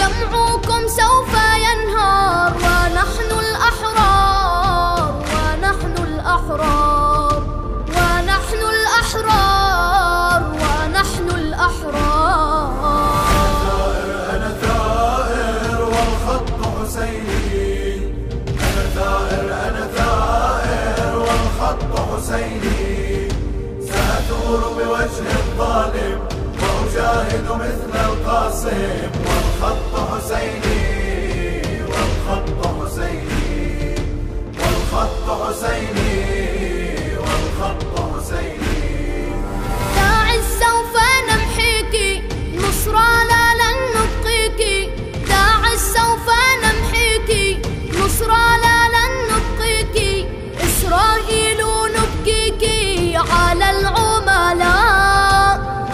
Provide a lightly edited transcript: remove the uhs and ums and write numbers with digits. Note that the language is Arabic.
جمعكم سوف ينهار، ونحن الأحرار، ونحن الأحرار، ونحن الأحرار، ونحن الأحرار. أنا ثائر والخط حسيني، أنا ثائر أنا ثائر والخط حسيني، سأثور بوجه الظالم وأجاهد مثل القاسم والخط حسيني.